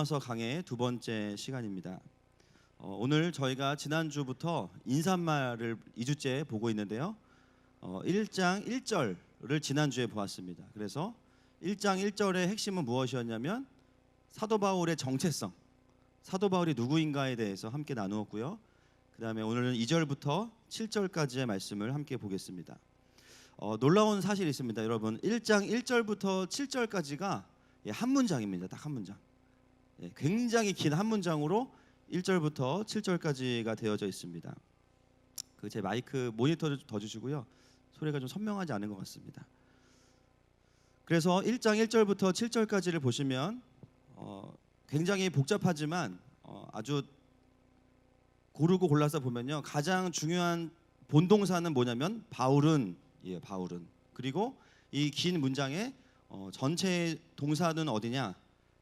로마서 강의 두 번째 시간입니다. 오늘 저희가 지난주부터 인사말을 2주째 보고 있는데요. 1장 1절을 지난주에 보았습니다. 그래서 1장 1절의 핵심은 무엇이었냐면 사도 바울의 정체성, 사도 바울이 누구인가에 대해서 함께 나누었고요. 그 다음에 오늘은 2절부터 7절까지의 말씀을 함께 보겠습니다. 놀라운 사실이 있습니다. 여러분, 1장 1절부터 7절까지가 한 문장입니다. 딱 한 문장. 굉장히 긴 한 문장으로 1절부터 7절까지가 되어져 있습니다. 제 마이크 모니터를 더 주시고요. 소리가 좀 선명하지 않은 것 같습니다. 그래서 1장 1절부터 7절까지를 보시면 굉장히 복잡하지만 아주 고르고 골라서 보면요, 가장 중요한 본동사는 뭐냐면 바울은. 그리고 이 긴 문장에 전체 동사는 어디냐?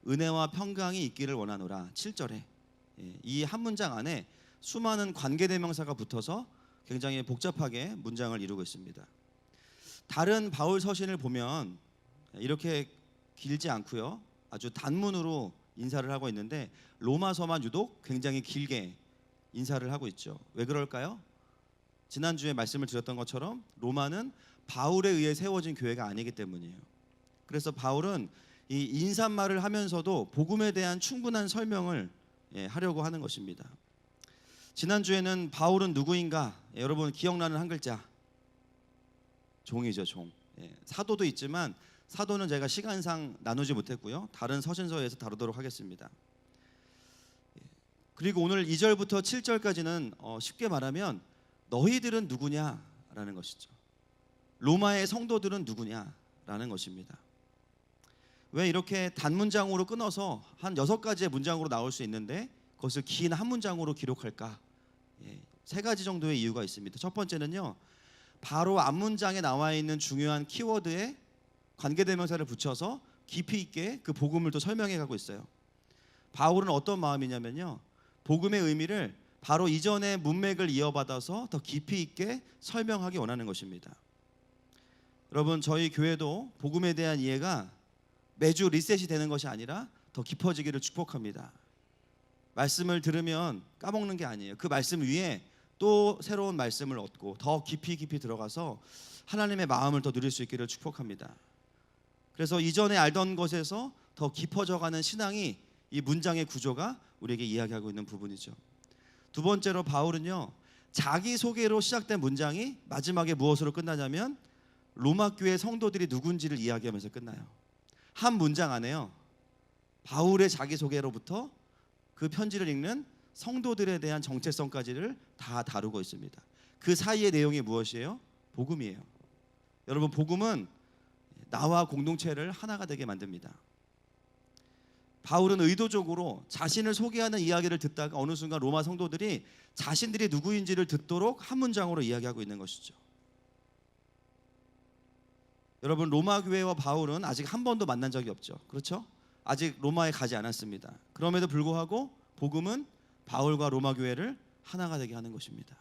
은혜와 평강이 있기를 원하노라. 7절에 이 한 문장 안에 수많은 관계대명사가 붙어서 굉장히 복잡하게 문장을 이루고 있습니다. 다른 바울 서신을 보면 이렇게 길지 않고요, 아주 단문으로 인사를 하고 있는데 로마서만 유독 굉장히 길게 인사를 하고 있죠. 왜 그럴까요? 지난주에 말씀을 드렸던 것처럼 로마는 바울에 의해 세워진 교회가 아니기 때문이에요. 그래서 바울은 이 인사말을 하면서도 복음에 대한 충분한 설명을 하려고 하는 것입니다. 지난주에는 바울은 누구인가? 여러분 기억나는 한 글자, 종이죠. 종. 사도도 있지만 사도는 제가 시간상 나누지 못했고요, 다른 서신서에서 다루도록 하겠습니다. 그리고 오늘 2절부터 7절까지는 쉽게 말하면 너희들은 누구냐라는 것이죠. 로마의 성도들은 누구냐라는 것입니다. 왜 이렇게 단문장으로 끊어서 한 6가지의 문장으로 나올 수 있는데 그것을 긴 한 문장으로 기록할까? 3가지 정도의 이유가 있습니다. 첫 번째는요, 바로 앞문장에 나와 있는 중요한 키워드에 관계대명사를 붙여서 깊이 있게 그 복음을 또 설명해 가고 있어요. 바울은 어떤 마음이냐면요, 복음의 의미를 바로 이전의 문맥을 이어받아서 더 깊이 있게 설명하기 원하는 것입니다. 여러분, 저희 교회도 복음에 대한 이해가 매주 리셋이 되는 것이 아니라 더 깊어지기를 축복합니다. 말씀을 들으면 까먹는 게 아니에요. 그 말씀 위에 또 새로운 말씀을 얻고 더 깊이 들어가서 하나님의 마음을 더 누릴 수 있기를 축복합니다. 그래서 이전에 알던 것에서 더 깊어져가는 신앙이 이 문장의 구조가 우리에게 이야기하고 있는 부분이죠. 두 번째로 바울은요, 자기소개로 시작된 문장이 마지막에 무엇으로 끝나냐면 로마 교회 성도들이 누군지를 이야기하면서 끝나요. 한 문장 안에요, 바울의 자기소개로부터 그 편지를 읽는 성도들에 대한 정체성까지를 다 다루고 있습니다. 그 사이의 내용이 무엇이에요? 복음이에요. 여러분, 복음은 나와 공동체를 하나가 되게 만듭니다. 바울은 의도적으로 자신을 소개하는 이야기를 듣다가 어느 순간 로마 성도들이 자신들이 누구인지를 듣도록 한 문장으로 이야기하고 있는 것이죠. 여러분, 로마 교회와 바울은 아직 한 번도 만난 적이 없죠. 그렇죠? 아직 로마에 가지 않았습니다. 그럼에도 불구하고 복음은 바울과 로마 교회를 하나가 되게 하는 것입니다.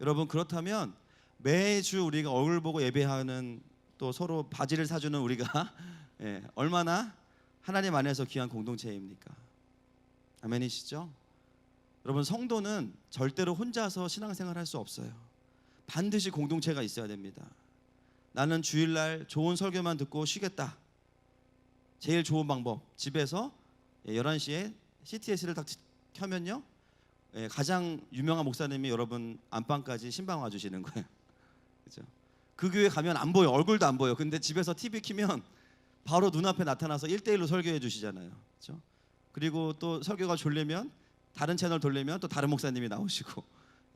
여러분, 그렇다면 매주 우리가 얼굴 보고 예배하는, 또 서로 바지를 사주는 우리가 얼마나 하나님 안에서 귀한 공동체입니까? 아멘이시죠? 여러분, 성도는 절대로 혼자서 신앙생활 할 수 없어요. 반드시 공동체가 있어야 됩니다. 나는 주일날 좋은 설교만 듣고 쉬겠다. 제일 좋은 방법, 집에서 11시에 CTS를 딱 켜면요, 가장 유명한 목사님이 여러분 안방까지 신방 와주시는 거예요. 그렇죠? 그 교회 가면 안 보여, 얼굴도 안 보여. 근데 집에서 TV 켜면 바로 눈앞에 나타나서 1대1로 설교해 주시잖아요. 그렇죠? 그리고 또 설교가 졸리면 다른 채널 돌리면 또 다른 목사님이 나오시고,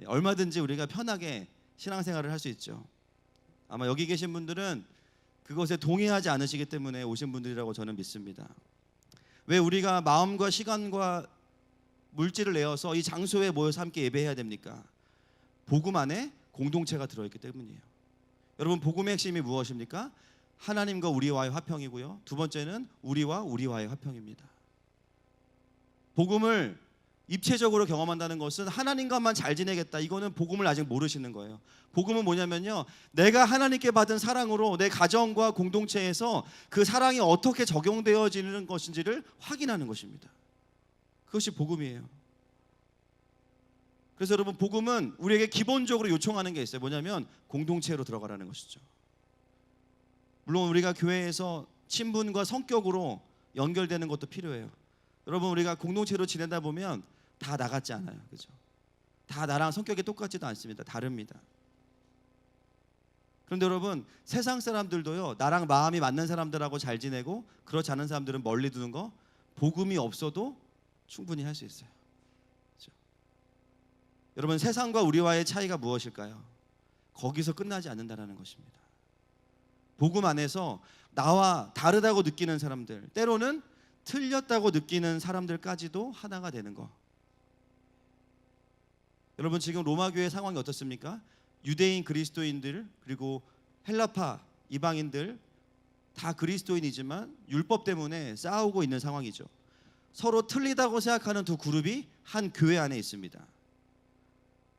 얼마든지 우리가 편하게 신앙생활을 할 수 있죠. 아마 여기 계신 분들은 그것에 동의하지 않으시기 때문에 오신 분들이라고 저는 믿습니다. 왜 우리가 마음과 시간과 물질을 내어서 이 장소에 모여서 함께 예배해야 됩니까? 복음 안에 공동체가 들어있기 때문이에요. 여러분, 복음의 핵심이 무엇입니까? 하나님과 우리와의 화평이고요, 두 번째는 우리와의 화평입니다. 복음을 입체적으로 경험한다는 것은 하나님과만 잘 지내겠다. 이거는 복음을 아직 모르시는 거예요. 복음은 뭐냐면요, 내가 하나님께 받은 사랑으로 내 가정과 공동체에서 그 사랑이 어떻게 적용되어지는 것인지를 확인하는 것입니다. 그것이 복음이에요. 그래서 여러분, 복음은 우리에게 기본적으로 요청하는 게 있어요. 뭐냐면 공동체로 들어가라는 것이죠. 물론 우리가 교회에서 친분과 성격으로 연결되는 것도 필요해요. 여러분, 우리가 공동체로 지내다 보면 다 나 같지 않아요. 그죠? 다 나랑 성격이 똑같지도 않습니다. 다릅니다. 그런데 여러분, 세상 사람들도요, 나랑 마음이 맞는 사람들하고 잘 지내고 그렇지 않은 사람들은 멀리 두는 거, 복음이 없어도 충분히 할 수 있어요. 그죠? 여러분, 세상과 우리와의 차이가 무엇일까요? 거기서 끝나지 않는다는 것입니다. 복음 안에서 나와 다르다고 느끼는 사람들, 때로는 틀렸다고 느끼는 사람들까지도 하나가 되는 거. 여러분, 지금 로마 교회 상황이 어떻습니까? 유대인 그리스도인들, 그리고 헬라파 이방인들 다 그리스도인이지만 율법 때문에 싸우고 있는 상황이죠. 서로 틀리다고 생각하는 두 그룹이 한 교회 안에 있습니다.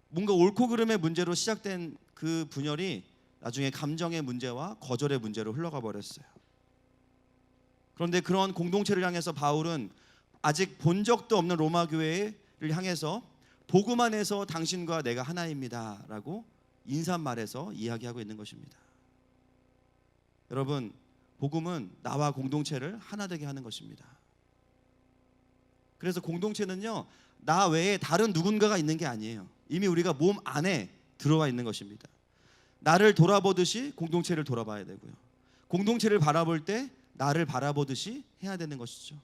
뭔가 옳고 그름의 문제로 시작된 그 분열이 나중에 감정의 문제와 거절의 문제로 흘러가 버렸어요. 그런데 그런 공동체를 향해서 바울은 아직 본 적도 없는 로마 교회를 향해서 복음 안에서 당신과 내가 하나입니다 라고 인사말에서 이야기하고 있는 것입니다. 여러분, 복음은 나와 공동체를 하나 되게 하는 것입니다. 그래서 공동체는요, 나 외에 다른 누군가가 있는 게 아니에요. 이미 우리가 몸 안에 들어와 있는 것입니다. 나를 돌아보듯이 공동체를 돌아봐야 되고요, 공동체를 바라볼 때 나를 바라보듯이 해야 되는 것이죠.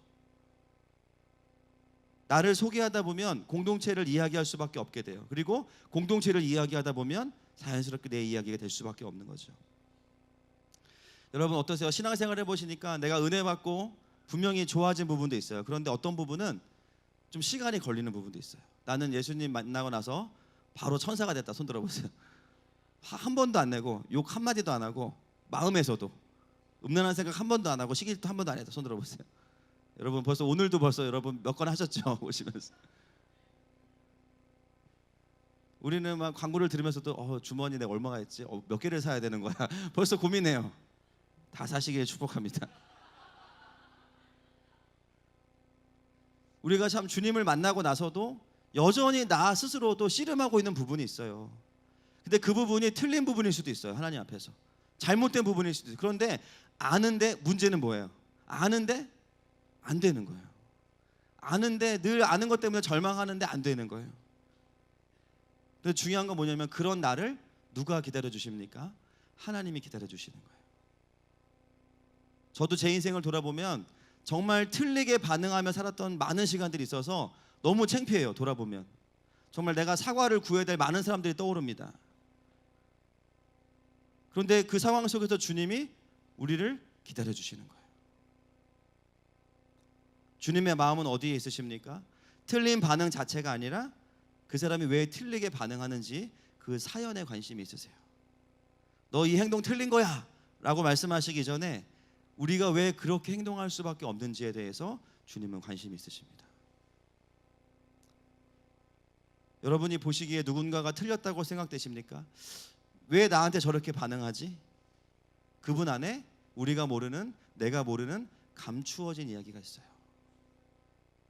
나를 소개하다 보면 공동체를 이야기할 수밖에 없게 돼요. 그리고 공동체를 이야기하다 보면 자연스럽게 내 이야기가 될 수밖에 없는 거죠. 여러분, 어떠세요? 신앙생활 해보시니까 내가 은혜 받고 분명히 좋아진 부분도 있어요. 그런데 어떤 부분은 좀 시간이 걸리는 부분도 있어요. 나는 예수님 만나고 나서 바로 천사가 됐다. 손 들어보세요. 한 번도 안 내고 욕 한마디도 안 하고 마음에서도 음란한 생각 한 번도 안 하고 시기도 한 번도 안 했다. 손 들어보세요. 여러분, 벌써 오늘도 벌써 여러분 몇 건 하셨죠? 오시면서 우리는 막 광고를 들으면서도 주머니 내가 얼마가 했지? 몇 개를 사야 되는 거야? 벌써 고민해요. 다 사시길 축복합니다. 우리가 참 주님을 만나고 나서도 여전히 나 스스로도 씨름하고 있는 부분이 있어요. 근데 그 부분이 틀린 부분일 수도 있어요. 하나님 앞에서 잘못된 부분일 수도 있어요. 그런데 아는데 문제는 뭐예요? 아는데 안 되는 거예요. 아는데 늘 아는 것 때문에 절망하는데 안 되는 거예요. 근데 중요한 건 뭐냐면 그런 나를 누가 기다려 주십니까? 하나님이 기다려 주시는 거예요. 저도 제 인생을 돌아보면 정말 틀리게 반응하며 살았던 많은 시간들이 있어서 너무 창피해요. 돌아보면 정말 내가 사과를 구해야 될 많은 사람들이 떠오릅니다. 그런데 그 상황 속에서 주님이 우리를 기다려 주시는 거예요. 주님의 마음은 어디에 있으십니까? 틀린 반응 자체가 아니라 그 사람이 왜 틀리게 반응하는지 그 사연에 관심이 있으세요. 너 이 행동 틀린 거야 라고 말씀하시기 전에 우리가 왜 그렇게 행동할 수밖에 없는지에 대해서 주님은 관심이 있으십니다. 여러분이 보시기에 누군가가 틀렸다고 생각되십니까? 왜 나한테 저렇게 반응하지? 그분 안에 우리가 모르는, 내가 모르는 감추어진 이야기가 있어요.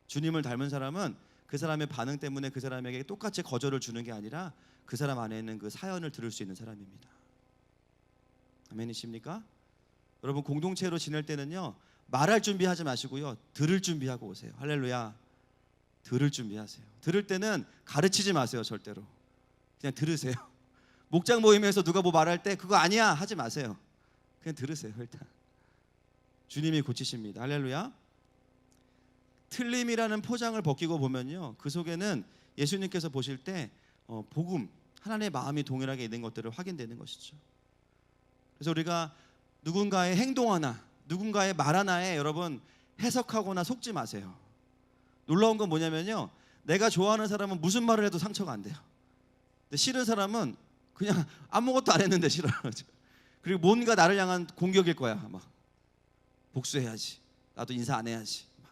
주님을 닮은 사람은 그 사람의 반응 때문에 그 사람에게 똑같이 거절을 주는 게 아니라 그 사람 안에 있는 그 사연을 들을 수 있는 사람입니다. 아멘이십니까? 여러분, 공동체로 지낼 때는요, 말할 준비하지 마시고요, 들을 준비하고 오세요. 할렐루야. 들을 준비하세요. 들을 때는 가르치지 마세요. 절대로 그냥 들으세요. 목장 모임에서 누가 뭐 말할 때 그거 아니야 하지 마세요. 그냥 들으세요. 일단 주님이 고치십니다. 할렐루야. 틀림이라는 포장을 벗기고 보면요, 그 속에는 예수님께서 보실 때 복음, 하나님의 마음이 동일하게 있는 것들을 확인되는 것이죠. 그래서 우리가 누군가의 행동 하나, 누군가의 말 하나에 여러분 해석하거나 속지 마세요. 놀라운 건 뭐냐면요, 내가 좋아하는 사람은 무슨 말을 해도 상처가 안 돼요. 근데 싫은 사람은 그냥 아무것도 안 했는데 싫어요. 그리고 뭔가 나를 향한 공격일 거야. 막 복수해야지, 나도 인사 안 해야지, 막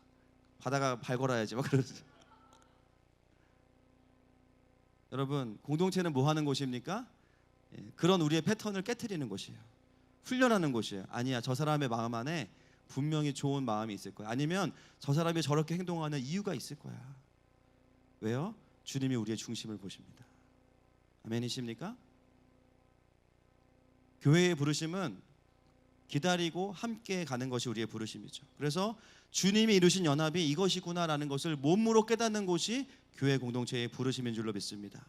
바다가 발 걸어야지, 막 그러지. 여러분, 공동체는 뭐 하는 곳입니까? 그런 우리의 패턴을 깨트리는 곳이에요. 훈련하는 곳이에요. 아니야, 저 사람의 마음 안에 분명히 좋은 마음이 있을 거야. 아니면 저 사람이 저렇게 행동하는 이유가 있을 거야. 왜요? 주님이 우리의 중심을 보십니다. 아멘이십니까? 교회의 부르심은 기다리고 함께 가는 것이 우리의 부르심이죠. 그래서 주님이 이루신 연합이 이것이구나라는 것을 몸으로 깨닫는 곳이 교회 공동체의 부르심인 줄로 믿습니다.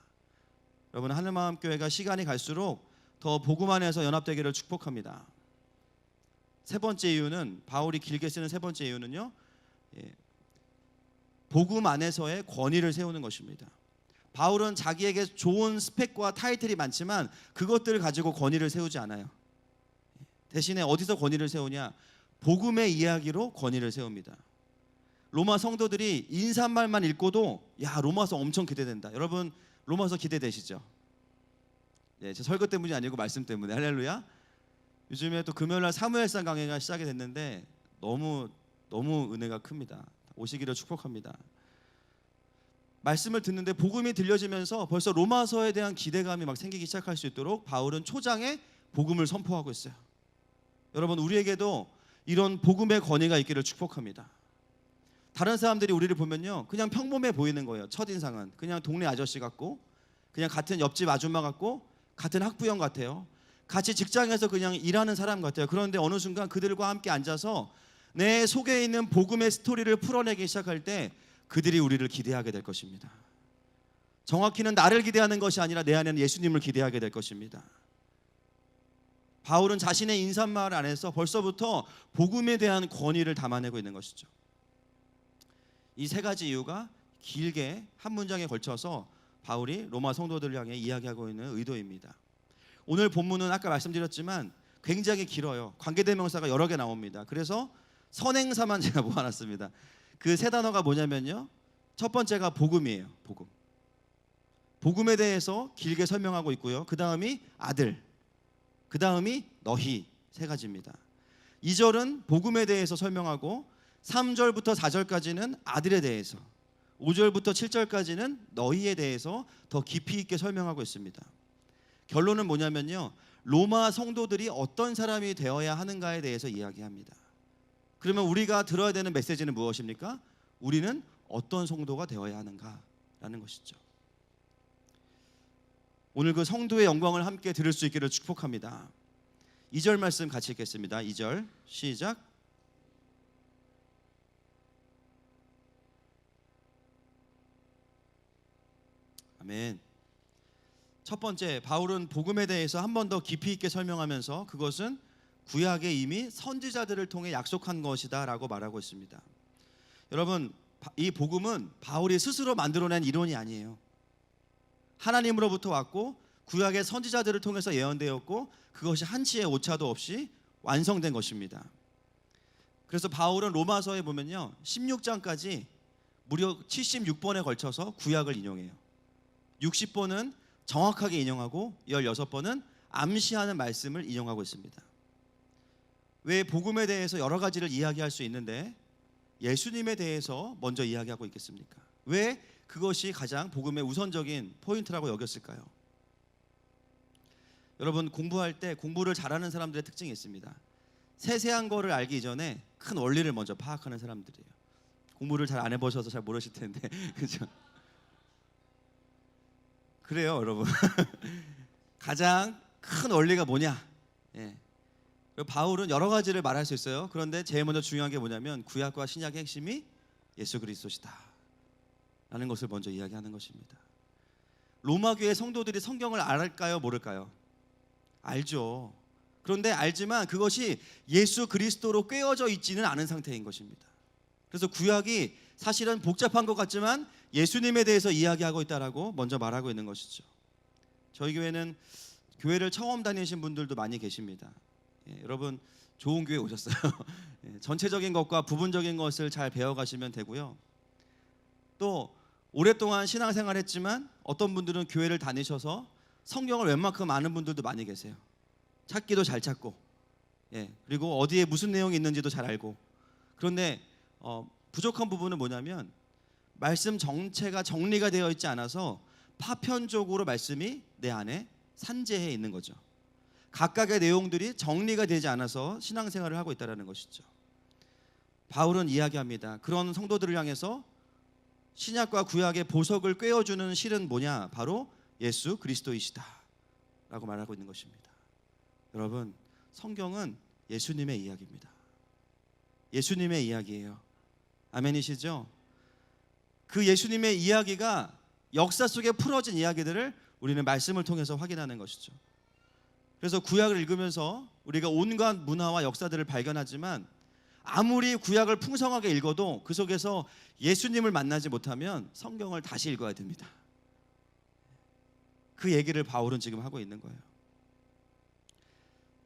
여러분, 하늘마음교회가 시간이 갈수록 더 복음 안에서 연합되기를 축복합니다. 세 번째 이유는, 바울이 길게 쓰는 세 번째 이유는요, 복음 안에서의 권위를 세우는 것입니다. 바울은 자기에게 좋은 스펙과 타이틀이 많지만 그것들을 가지고 권위를 세우지 않아요. 대신에 어디서 권위를 세우냐? 복음의 이야기로 권위를 세웁니다. 로마 성도들이 인사말만 읽고도 야, 로마서 엄청 기대된다. 여러분, 로마서 기대되시죠? 제 설교 때문이 아니고 말씀 때문에. 할렐루야. 요즘에 또 금요일날 사무엘상 강해가 시작이 됐는데 너무 은혜가 큽니다. 오시기를 축복합니다. 말씀을 듣는데 복음이 들려지면서 벌써 로마서에 대한 기대감이 막 생기기 시작할 수 있도록 바울은 초장에 복음을 선포하고 있어요. 여러분, 우리에게도 이런 복음의 권위가 있기를 축복합니다. 다른 사람들이 우리를 보면요, 그냥 평범해 보이는 거예요. 첫인상은 그냥 동네 아저씨 같고, 그냥 같은 옆집 아줌마 같고, 같은 학부형 같아요. 같이 직장에서 그냥 일하는 사람 같아요. 그런데 어느 순간 그들과 함께 앉아서 내 속에 있는 복음의 스토리를 풀어내기 시작할 때 그들이 우리를 기대하게 될 것입니다. 정확히는 나를 기대하는 것이 아니라 내 안에는 예수님을 기대하게 될 것입니다. 바울은 자신의 인사말 안에서 벌써부터 복음에 대한 권위를 담아내고 있는 것이죠. 이 세 가지 이유가 길게 한 문장에 걸쳐서 바울이 로마 성도들을 향해 이야기하고 있는 의도입니다. 오늘 본문은 아까 말씀드렸지만 굉장히 길어요. 관계대명사가 여러 개 나옵니다. 그래서 선행사만 제가 모아놨습니다. 그 세 단어가 뭐냐면요, 첫 번째가 복음이에요. 복음. 복음에 대해서 길게 설명하고 있고요. 그 다음이 아들, 그 다음이 너희, 세 가지입니다. 2절은 복음에 대해서 설명하고 3절부터 4절까지는 아들에 대해서, 5절부터 7절까지는 너희에 대해서 더 깊이 있게 설명하고 있습니다. 결론은 뭐냐면요, 로마 성도들이 어떤 사람이 되어야 하는가에 대해서 이야기합니다. 그러면 우리가 들어야 되는 메시지는 무엇입니까? 우리는 어떤 성도가 되어야 하는가라는 것이죠. 오늘 그 성도의 영광을 함께 들을 수 있기를 축복합니다. 2절 말씀 같이 읽겠습니다. 2절 시작. 아멘. 첫 번째, 바울은 복음에 대해서 한 번 더 깊이 있게 설명하면서 그것은 구약에 이미 선지자들을 통해 약속한 것이다 라고 말하고 있습니다. 여러분, 이 복음은 바울이 스스로 만들어낸 이론이 아니에요. 하나님으로부터 왔고 구약의 선지자들을 통해서 예언되었고 그것이 한치의 오차도 없이 완성된 것입니다. 그래서 바울은 로마서에 보면요, 16장까지 무려 76번에 걸쳐서 구약을 인용해요. 60번은 정확하게 인용하고 16번은 암시하는 말씀을 인용하고 있습니다. 왜 복음에 대해서 여러 가지를 이야기할 수 있는데 예수님에 대해서 먼저 이야기하고 있겠습니까? 왜 그것이 가장 복음의 우선적인 포인트라고 여겼을까요? 여러분, 공부할 때 공부를 잘하는 사람들의 특징이 있습니다. 세세한 거를 알기 이전에 큰 원리를 먼저 파악하는 사람들이에요. 공부를 잘 안 해보셔서 잘 모르실 텐데 그렇죠? 그래요, 여러분. 가장 큰 원리가 뭐냐? 바울은 여러 가지를 말할 수 있어요. 그런데 제일 먼저 중요한 게 뭐냐면 구약과 신약의 핵심이 예수 그리스도시다 라는 것을 먼저 이야기하는 것입니다. 로마 교회 성도들이 성경을 알까요, 모를까요? 알죠. 그런데 알지만 그것이 예수 그리스도로 꿰어져 있지는 않은 상태인 것입니다. 그래서 구약이 사실은 복잡한 것 같지만 예수님에 대해서 이야기하고 있다라고 먼저 말하고 있는 것이죠. 저희 교회는 교회를 처음 다니신 분들도 많이 계십니다. 여러분, 좋은 교회 오셨어요. 전체적인 것과 부분적인 것을 잘 배워가시면 되고요. 또 오랫동안 신앙생활 했지만 어떤 분들은 교회를 다니셔서 성경을 웬만큼 아는 분들도 많이 계세요. 찾기도 잘 찾고, 그리고 어디에 무슨 내용이 있는지도 잘 알고. 그런데 부족한 부분은 뭐냐면 말씀 정체가 정리가 되어 있지 않아서 파편적으로 말씀이 내 안에 산재해 있는 거죠. 각각의 내용들이 정리가 되지 않아서 신앙생활을 하고 있다는 것이죠. 바울은 이야기합니다. 그런 성도들을 향해서 신약과 구약의 보석을 꿰어주는 실은 뭐냐? 바로 예수 그리스도이시다 라고 말하고 있는 것입니다. 여러분, 성경은 예수님의 이야기입니다. 예수님의 이야기예요. 아멘이시죠? 그 예수님의 이야기가 역사 속에 풀어진 이야기들을 우리는 말씀을 통해서 확인하는 것이죠. 그래서 구약을 읽으면서 우리가 온갖 문화와 역사들을 발견하지만 아무리 구약을 풍성하게 읽어도 그 속에서 예수님을 만나지 못하면 성경을 다시 읽어야 됩니다. 그 얘기를 바울은 지금 하고 있는 거예요.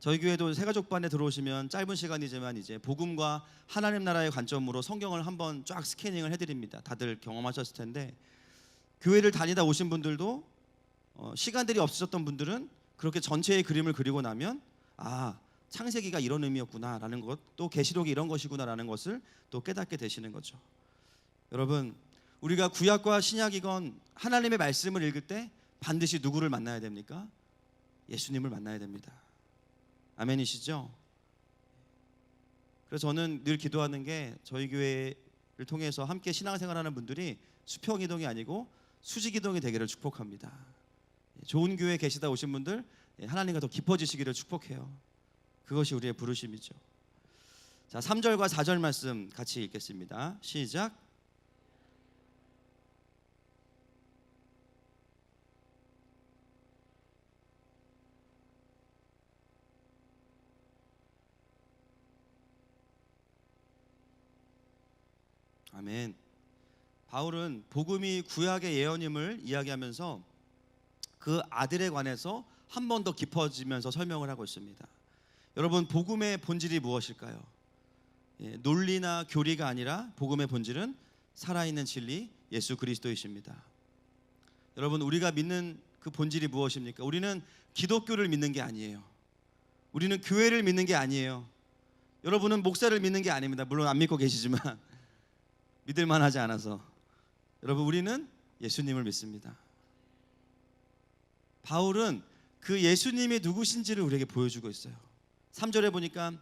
저희 교회도 새가족반에 들어오시면 짧은 시간이지만 이제 복음과 하나님 나라의 관점으로 성경을 한번 쫙 스캐닝을 해드립니다. 다들 경험하셨을 텐데 교회를 다니다 오신 분들도 시간들이 없으셨던 분들은 그렇게 전체의 그림을 그리고 나면 창세기가 이런 의미였구나라는 것, 또 계시록이 이런 것이구나라는 것을 또 깨닫게 되시는 거죠. 여러분, 우리가 구약과 신약이건 하나님의 말씀을 읽을 때 반드시 누구를 만나야 됩니까? 예수님을 만나야 됩니다. 아멘이시죠? 그래서 저는 늘 기도하는 게 저희 교회를 통해서 함께 신앙생활하는 분들이 수평이동이 아니고 수직이동이 되기를 축복합니다. 좋은 교회에 계시다 오신 분들 하나님과 더 깊어지시기를 축복해요. 그것이 우리의 부르심이죠. 자, 3절과 4절 말씀 같이 읽겠습니다. 시작. 아멘. 바울은 복음이 구약의 예언임을 이야기하면서 그 아들에 관해서 한 번 더 깊어지면서 설명을 하고 있습니다. 여러분, 복음의 본질이 무엇일까요? 논리나 교리가 아니라 복음의 본질은 살아있는 진리 예수 그리스도이십니다. 여러분, 우리가 믿는 그 본질이 무엇입니까? 우리는 기독교를 믿는 게 아니에요. 우리는 교회를 믿는 게 아니에요. 여러분은 목사를 믿는 게 아닙니다. 물론 안 믿고 계시지만 믿을 만하지 않아서. 여러분, 우리는 예수님을 믿습니다. 바울은 그 예수님이 누구신지를 우리에게 보여주고 있어요. 3절에 보니까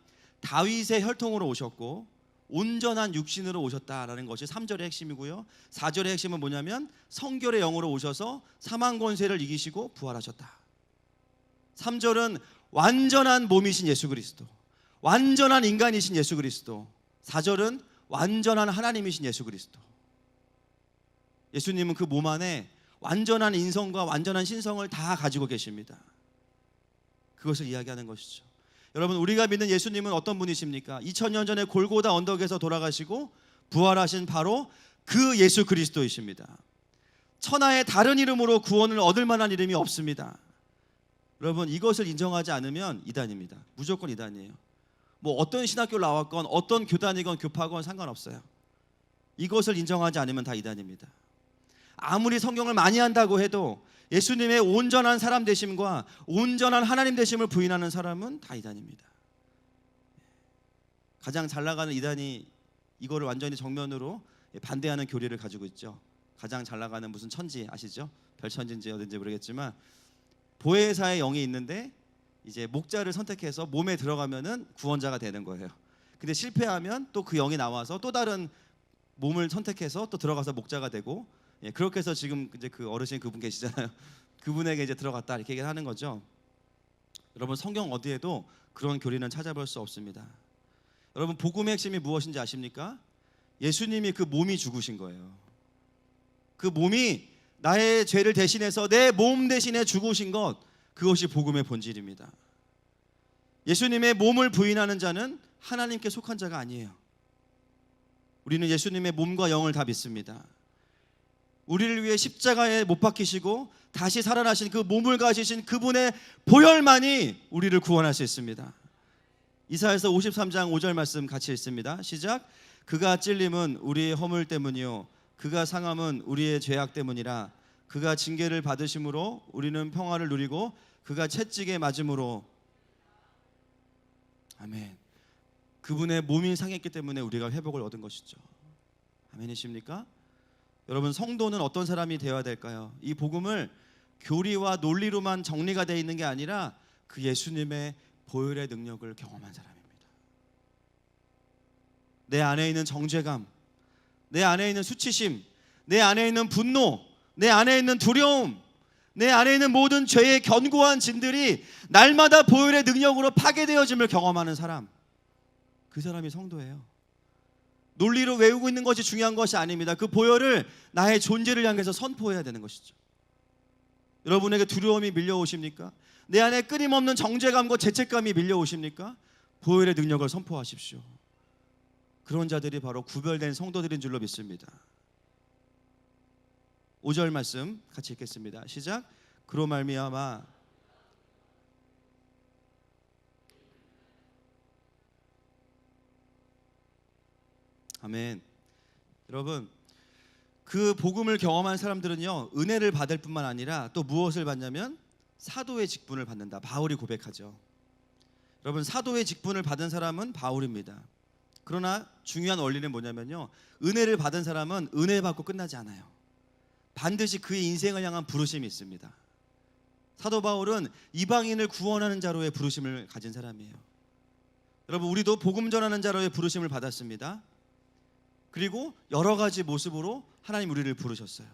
다윗의 혈통으로 오셨고 온전한 육신으로 오셨다라는 것이 3절의 핵심이고요. 4절의 핵심은 뭐냐면 성결의 영으로 오셔서 사망 권세를 이기시고 부활하셨다. 3절은 완전한 몸이신 예수 그리스도, 완전한 인간이신 예수 그리스도. 4절은 완전한 하나님이신 예수 그리스도. 예수님은 그 몸 안에 완전한 인성과 완전한 신성을 다 가지고 계십니다. 그것을 이야기하는 것이죠. 여러분, 우리가 믿는 예수님은 어떤 분이십니까? 2000년 전에 골고다 언덕에서 돌아가시고 부활하신 바로 그 예수 그리스도이십니다. 천하의 다른 이름으로 구원을 얻을 만한 이름이 없습니다. 여러분, 이것을 인정하지 않으면 이단입니다. 무조건 이단이에요. 뭐 어떤 신학교를 나왔건 어떤 교단이건 교파건 상관없어요. 이것을 인정하지 않으면 다 이단입니다. 아무리 성경을 많이 한다고 해도 예수님의 온전한 사람 되심과 온전한 하나님 되심을 부인하는 사람은 다 이단입니다. 가장 잘 나가는 이단이 이거를 완전히 정면으로 반대하는 교리를 가지고 있죠. 가장 잘 나가는 무슨 천지 아시죠? 별천지인지 어딘지 모르겠지만 보혜사의 영이 있는데 이제 목자를 선택해서 몸에 들어가면은 구원자가 되는 거예요. 근데 실패하면 또 그 영이 나와서 또 다른 몸을 선택해서 또 들어가서 목자가 되고, 그렇게 해서 지금 이제 그 어르신 그분 계시잖아요. 그분에게 이제 들어갔다 이렇게 얘기하는 거죠. 여러분, 성경 어디에도 그런 교리는 찾아볼 수 없습니다. 여러분, 복음의 핵심이 무엇인지 아십니까? 예수님이 그 몸이 죽으신 거예요. 그 몸이 나의 죄를 대신해서 내 몸 대신에 죽으신 것, 그것이 복음의 본질입니다. 예수님의 몸을 부인하는 자는 하나님께 속한 자가 아니에요. 우리는 예수님의 몸과 영을 다 믿습니다. 우리를 위해 십자가에 못 박히시고 다시 살아나신 그 몸을 가지신 그분의 보혈만이 우리를 구원할 수 있습니다. 이사야서 53장 5절 말씀 같이 읽습니다. 시작. 그가 찔림은 우리의 허물 때문이요 그가 상함은 우리의 죄악 때문이라. 그가 징계를 받으심으로 우리는 평화를 누리고 그가 채찍에 맞음으로. 아멘. 그분의 몸이 상했기 때문에 우리가 회복을 얻은 것이죠. 아멘이십니까? 여러분, 성도는 어떤 사람이 되어야 될까요? 이 복음을 교리와 논리로만 정리가 되어 있는 게 아니라 그 예수님의 보혈의 능력을 경험한 사람입니다. 내 안에 있는 정죄감, 내 안에 있는 수치심, 내 안에 있는 분노, 내 안에 있는 두려움, 내 안에 있는 모든 죄의 견고한 진들이 날마다 보혈의 능력으로 파괴되어짐을 경험하는 사람, 그 사람이 성도예요. 논리로 외우고 있는 것이 중요한 것이 아닙니다. 그 보혈을 나의 존재를 향해서 선포해야 되는 것이죠. 여러분에게 두려움이 밀려오십니까? 내 안에 끊임없는 정죄감과 죄책감이 밀려오십니까? 보혈의 능력을 선포하십시오. 그런 자들이 바로 구별된 성도들인 줄로 믿습니다. 5절 말씀 같이 읽겠습니다. 시작. 그로 말미암아 아멘. 여러분, 그 복음을 경험한 사람들은요, 은혜를 받을 뿐만 아니라 또 무엇을 받냐면 사도의 직분을 받는다. 바울이 고백하죠. 여러분, 사도의 직분을 받은 사람은 바울입니다. 그러나 중요한 원리는 뭐냐면요, 은혜를 받은 사람은 은혜 받고 끝나지 않아요. 반드시 그의 인생을 향한 부르심이 있습니다. 사도 바울은 이방인을 구원하는 자로의 부르심을 가진 사람이에요. 여러분, 우리도 복음 전하는 자로의 부르심을 받았습니다. 그리고 여러 가지 모습으로 하나님 우리를 부르셨어요.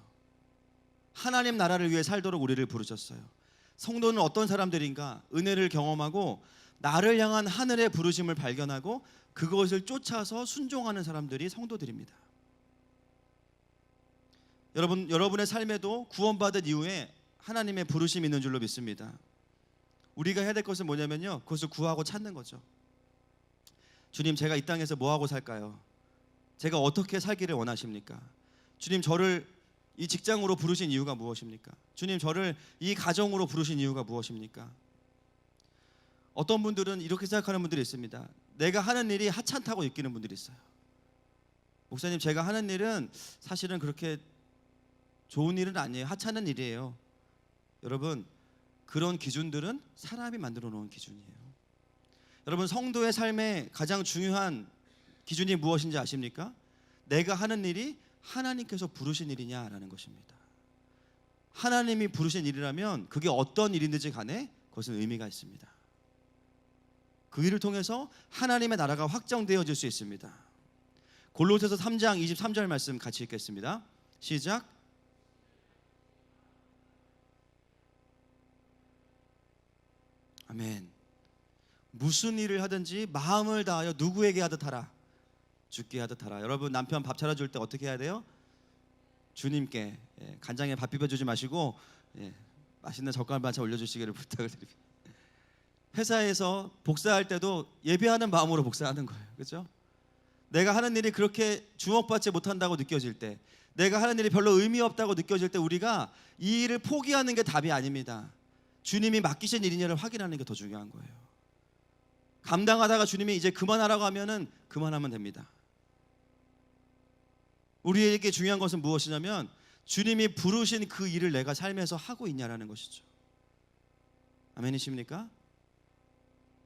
하나님 나라를 위해 살도록 우리를 부르셨어요. 성도는 어떤 사람들인가? 은혜를 경험하고 나를 향한 하늘의 부르심을 발견하고 그것을 쫓아서 순종하는 사람들이 성도들입니다. 여러분의 삶에도 구원받은 이후에 하나님의 부르심이 있는 줄로 믿습니다. 우리가 해야 될 것은 뭐냐면요, 그것을 구하고 찾는 거죠. 주님, 제가 이 땅에서 뭐하고 살까요? 제가 어떻게 살기를 원하십니까? 주님, 저를 이 직장으로 부르신 이유가 무엇입니까? 주님, 저를 이 가정으로 부르신 이유가 무엇입니까? 어떤 분들은 이렇게 생각하는 분들이 있습니다. 내가 하는 일이 하찮다고 느끼는 분들이 있어요. 목사님, 제가 하는 일은 사실은 그렇게 좋은 일은 아니에요. 하찮은 일이에요. 여러분, 그런 기준들은 사람이 만들어 놓은 기준이에요. 여러분, 성도의 삶의 가장 중요한 기준이 무엇인지 아십니까? 내가 하는 일이 하나님께서 부르신 일이냐라는 것입니다. 하나님이 부르신 일이라면 그게 어떤 일인지 간에 그것은 의미가 있습니다. 그 일을 통해서 하나님의 나라가 확정되어질 수 있습니다. 골로새서 3장 23절 말씀 같이 읽겠습니다. 시작. 아멘. 무슨 일을 하든지 마음을 다하여 누구에게 하듯 하라. 주께 하듯 하라. 여러분, 남편 밥 차려줄 때 어떻게 해야 돼요? 주님께, 간장에 밥 비벼주지 마시고 맛있는 젓갈 반찬 올려주시기를 부탁을 드립니다. 회사에서 복사할 때도 예배하는 마음으로 복사하는 거예요. 그렇죠? 내가 하는 일이 그렇게 주목받지 못한다고 느껴질 때, 내가 하는 일이 별로 의미 없다고 느껴질 때 우리가 이 일을 포기하는 게 답이 아닙니다. 주님이 맡기신 일이냐를 확인하는 게 더 중요한 거예요. 감당하다가 주님이 이제 그만하라고 하면은 그만하면 됩니다. 우리에게 중요한 것은 무엇이냐면 주님이 부르신 그 일을 내가 삶에서 하고 있냐라는 것이죠. 아멘이십니까?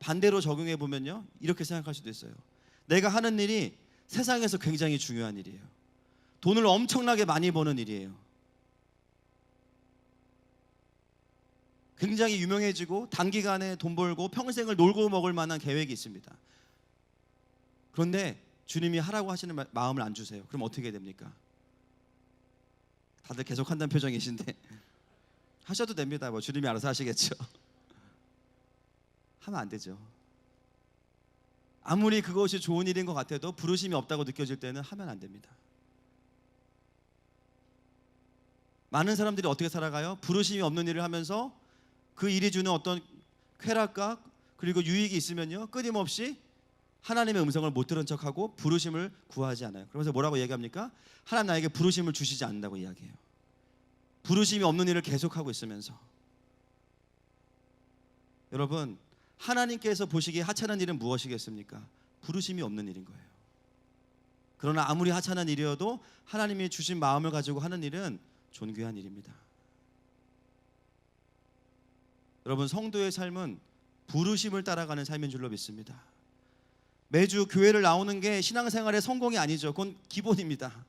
반대로 적용해 보면요, 이렇게 생각할 수도 있어요. 내가 하는 일이 세상에서 굉장히 중요한 일이에요. 돈을 엄청나게 많이 버는 일이에요. 굉장히 유명해지고 단기간에 돈 벌고 평생을 놀고 먹을 만한 계획이 있습니다. 그런데 주님이 하라고 하시는 마음을 안 주세요. 그럼 어떻게 됩니까? 다들 계속 한다는 표정이신데 하셔도 됩니다. 뭐 주님이 알아서 하시겠죠. 하면 안 되죠. 아무리 그것이 좋은 일인 것 같아도 부르심이 없다고 느껴질 때는 하면 안 됩니다. 많은 사람들이 어떻게 살아가요? 부르심이 없는 일을 하면서 그 일이 주는 어떤 쾌락과 그리고 유익이 있으면요, 끊임없이 하나님의 음성을 못 들은 척하고 부르심을 구하지 않아요. 그러면서 뭐라고 얘기합니까? 하나님 나에게 부르심을 주시지 않는다고 이야기해요. 부르심이 없는 일을 계속하고 있으면서. 여러분, 하나님께서 보시기에 하찮은 일은 무엇이겠습니까? 부르심이 없는 일인 거예요. 그러나 아무리 하찮은 일이어도 하나님이 주신 마음을 가지고 하는 일은 존귀한 일입니다. 여러분, 성도의 삶은 부르심을 따라가는 삶인 줄로 믿습니다. 매주 교회를 나오는 게 신앙생활의 성공이 아니죠. 그건 기본입니다.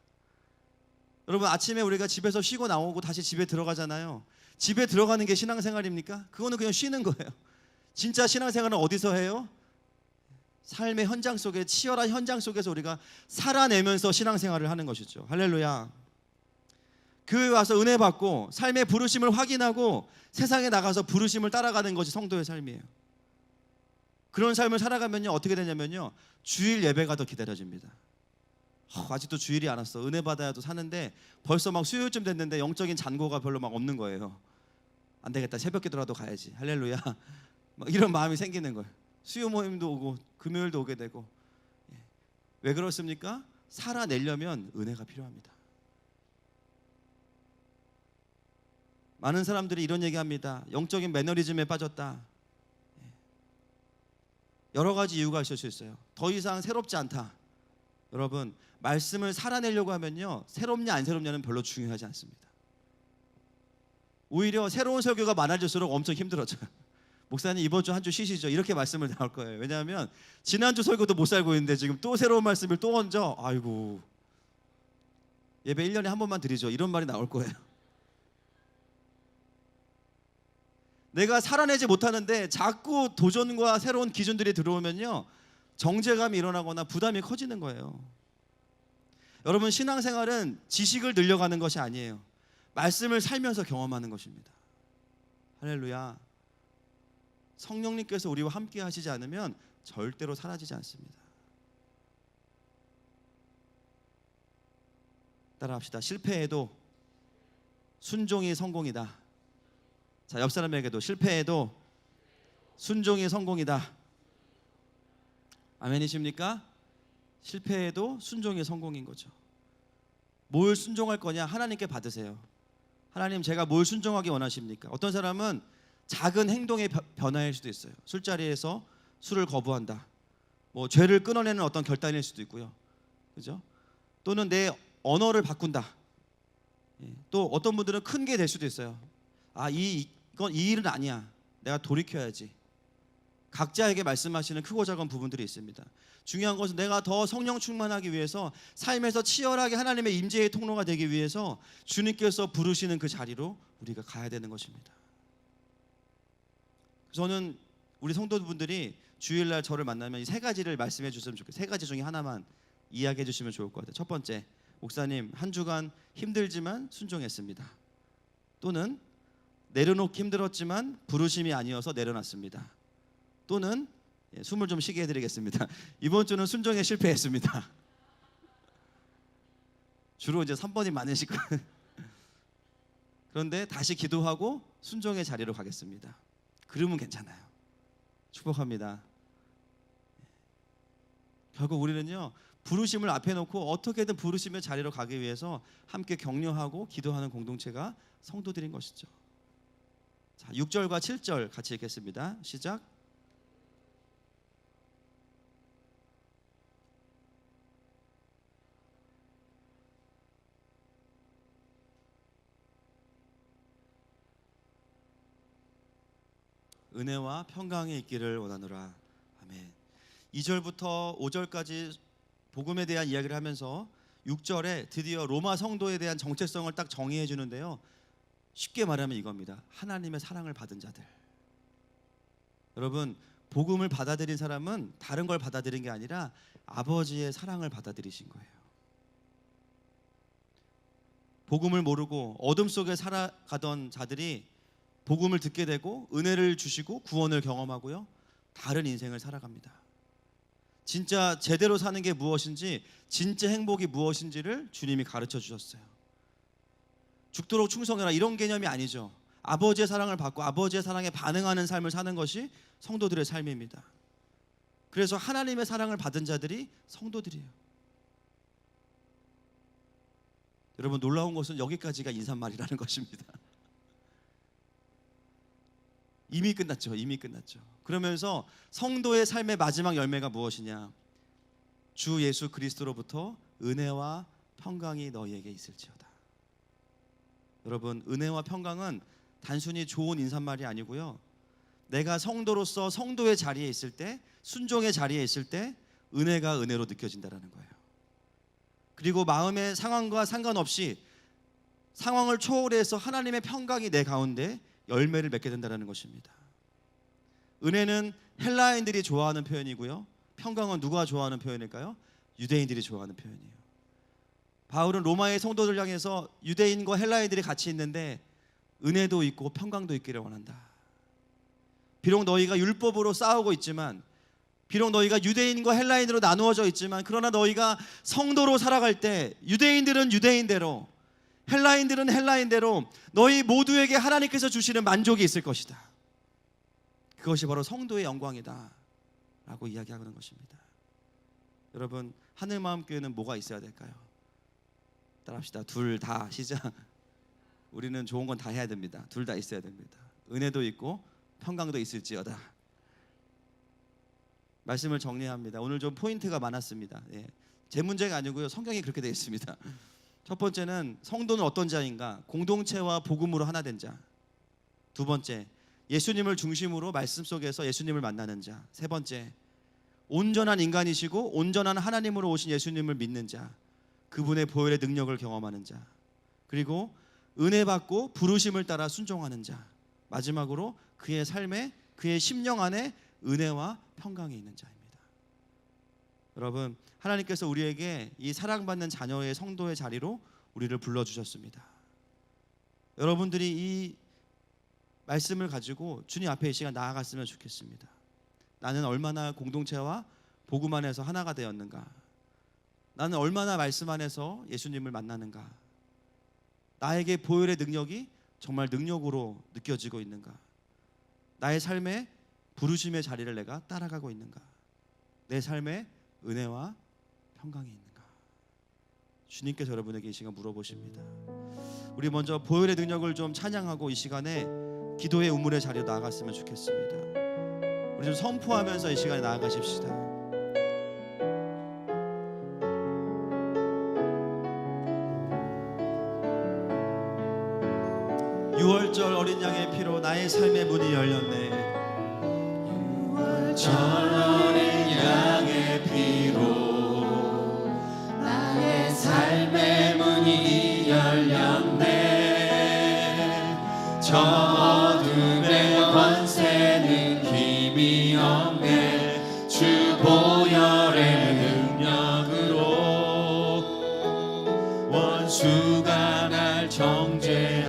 여러분, 아침에 우리가 집에서 쉬고 나오고 다시 집에 들어가잖아요. 집에 들어가는 게 신앙생활입니까? 그거는 그냥 쉬는 거예요. 진짜 신앙생활은 어디서 해요? 삶의 현장 속에, 치열한 현장 속에서 우리가 살아내면서 신앙생활을 하는 것이죠. 할렐루야. 교회에 와서 은혜 받고 삶의 부르심을 확인하고 세상에 나가서 부르심을 따라가는 것이 성도의 삶이에요. 그런 삶을 살아가면요, 어떻게 되냐면요, 주일 예배가 더 기다려집니다. 아직도 주일이 안 왔어. 은혜 받아야도 사는데 벌써 막 수요일쯤 됐는데 영적인 잔고가 별로 막 없는 거예요. 안 되겠다, 새벽기도라도 가야지. 할렐루야. 막 이런 마음이 생기는 거예요. 수요 모임도 오고 금요일도 오게 되고. 왜 그렇습니까? 살아내려면 은혜가 필요합니다. 많은 사람들이 이런 얘기합니다. 영적인 매너리즘에 빠졌다. 여러 가지 이유가 있을 수 있어요. 더 이상 새롭지 않다. 여러분, 말씀을 살아내려고 하면요, 새롭냐 안 새롭냐는 별로 중요하지 않습니다. 오히려 새로운 설교가 많아질수록 엄청 힘들어져요. 목사님, 이번 주 한 주 쉬시죠. 이렇게 말씀을 나올 거예요. 왜냐하면 지난주 설교도 못 살고 있는데 지금 또 새로운 말씀을 또 얹어. 아이고, 예배 1년에 한 번만 드리죠. 이런 말이 나올 거예요. 내가 살아내지 못하는데 자꾸 도전과 새로운 기준들이 들어오면요, 정죄감이 일어나거나 부담이 커지는 거예요. 여러분, 신앙생활은 지식을 늘려가는 것이 아니에요. 말씀을 살면서 경험하는 것입니다. 할렐루야. 성령님께서 우리와 함께 하시지 않으면 절대로 사라지지 않습니다. 따라합시다. 실패해도 순종이 성공이다. 자, 옆 사람에게도 실패해도 순종이 성공이다. 아멘이십니까? 실패해도 순종이 성공인 거죠. 뭘 순종할 거냐? 하나님께 받으세요. 하나님, 제가 뭘 순종하기 원하십니까? 어떤 사람은 작은 행동의 변화일 수도 있어요. 술자리에서 술을 거부한다. 뭐 죄를 끊어내는 어떤 결단일 수도 있고요. 그죠? 또는 내 언어를 바꾼다. 또 어떤 분들은 큰 게 될 수도 있어요. 이건 이 일은 아니야. 내가 돌이켜야지. 각자에게 말씀하시는 크고 작은 부분들이 있습니다. 중요한 것은 내가 더 성령 충만하기 위해서 삶에서 치열하게 하나님의 임재의 통로가 되기 위해서 주님께서 부르시는 그 자리로 우리가 가야 되는 것입니다. 저는 우리 성도분들이 주일날 저를 만나면 이 세 가지를 말씀해 주셨으면 좋겠어요. 세 가지 중에 하나만 이야기해 주시면 좋을 것 같아요. 첫 번째, 목사님, 한 주간 힘들지만 순종했습니다. 또는 내려놓기 힘들었지만 부르심이 아니어서 내려놨습니다. 또는 숨을 좀 쉬게 해드리겠습니다. 이번 주는 순종에 실패했습니다. 주로 이제 3번이 많으실 거예요. 그런데 다시 기도하고 순종의 자리로 가겠습니다. 그러면 괜찮아요. 축복합니다. 결국 우리는요, 부르심을 앞에 놓고 어떻게든 부르심의 자리로 가기 위해서 함께 격려하고 기도하는 공동체가 성도들인 것이죠. 자, 6절과 7절 같이 읽겠습니다. 시작. 은혜와 평강이 있기를 원하노라. 아멘. 2절부터 5절까지 복음에 대한 이야기를 하면서 6절에 드디어 로마 성도에 대한 정체성을 딱 정의해 주는데요, 쉽게 말하면 이겁니다. 하나님의 사랑을 받은 자들. 여러분, 복음을 받아들인 사람은 다른 걸 받아들인 게 아니라 아버지의 사랑을 받아들이신 거예요. 복음을 모르고 어둠 속에 살아가던 자들이 복음을 듣게 되고 은혜를 주시고 구원을 경험하고요, 다른 인생을 살아갑니다. 진짜 제대로 사는 게 무엇인지, 진짜 행복이 무엇인지를 주님이 가르쳐 주셨어요. 죽도록 충성해라 이런 개념이 아니죠. 아버지의 사랑을 받고 아버지의 사랑에 반응하는 삶을 사는 것이 성도들의 삶입니다. 그래서 하나님의 사랑을 받은 자들이 성도들이에요. 여러분, 놀라운 것은 여기까지가 인사말이라는 것입니다. 이미 끝났죠. 이미 끝났죠. 그러면서 성도의 삶의 마지막 열매가 무엇이냐? 주 예수 그리스도로부터 은혜와 평강이 너희에게 있을지어다. 여러분, 은혜와 평강은 단순히 좋은 인사말이 아니고요, 내가 성도로서 성도의 자리에 있을 때, 순종의 자리에 있을 때 은혜가 은혜로 느껴진다는 거예요. 그리고 마음의 상황과 상관없이 상황을 초월해서 하나님의 평강이 내 가운데 열매를 맺게 된다는 것입니다. 은혜는 헬라인들이 좋아하는 표현이고요, 평강은 누가 좋아하는 표현일까요? 유대인들이 좋아하는 표현이에요. 바울은 로마의 성도들 향해서 유대인과 헬라인들이 같이 있는데 은혜도 있고 평강도 있기를 원한다. 비록 너희가 율법으로 싸우고 있지만, 비록 너희가 유대인과 헬라인으로 나누어져 있지만, 그러나 너희가 성도로 살아갈 때 유대인들은 유대인대로, 헬라인들은 헬라인대로 너희 모두에게 하나님께서 주시는 만족이 있을 것이다. 그것이 바로 성도의 영광이다 라고 이야기하는 것입니다. 여러분, 하늘마음교회는 뭐가 있어야 될까요? 따라합시다. 둘 다. 시작. 우리는 좋은 건 다 해야 됩니다. 둘 다 있어야 됩니다. 은혜도 있고 평강도 있을지어다. 말씀을 정리합니다. 오늘 좀 포인트가 많았습니다. 제 문제가 아니고요, 성경이 그렇게 되어 있습니다. 첫 번째는 성도는 어떤 자인가? 공동체와 복음으로 하나 된 자. 두 번째, 예수님을 중심으로 말씀 속에서 예수님을 만나는 자. 세 번째, 온전한 인간이시고 온전한 하나님으로 오신 예수님을 믿는 자, 그분의 보혈의 능력을 경험하는 자. 그리고 은혜 받고 부르심을 따라 순종하는 자. 마지막으로 그의 삶에, 그의 심령 안에 은혜와 평강이 있는 자입니다. 여러분, 하나님께서 우리에게 이 사랑받는 자녀의 성도의 자리로 우리를 불러주셨습니다. 여러분들이 이 말씀을 가지고 주님 앞에 이 시간 나아갔으면 좋겠습니다. 나는 얼마나 공동체와 복음 안에서 하나가 되었는가? 나는 얼마나 말씀 안에서 예수님을 만나는가? 나에게 보혈의 능력이 정말 능력으로 느껴지고 있는가? 나의 삶에 부르심의 자리를 내가 따라가고 있는가? 내 삶에 은혜와 평강이 있는가? 주님께서 여러분에게 이 시간 물어보십니다. 우리 먼저 보혈의 능력을 좀 찬양하고 이 시간에 기도의 우물의 자리로 나아갔으면 좋겠습니다. 우리 좀 선포하면서 이 시간에 나아가십시다. 유월절 어린 양의 피로 나의 삶의 문이 열렸네. 유월절 어린 양의 피로 나의 삶의 문이 열렸네. 저 어둠의 권세는 힘이 없네. 주 보혈의 능력으로 원수가 날 정죄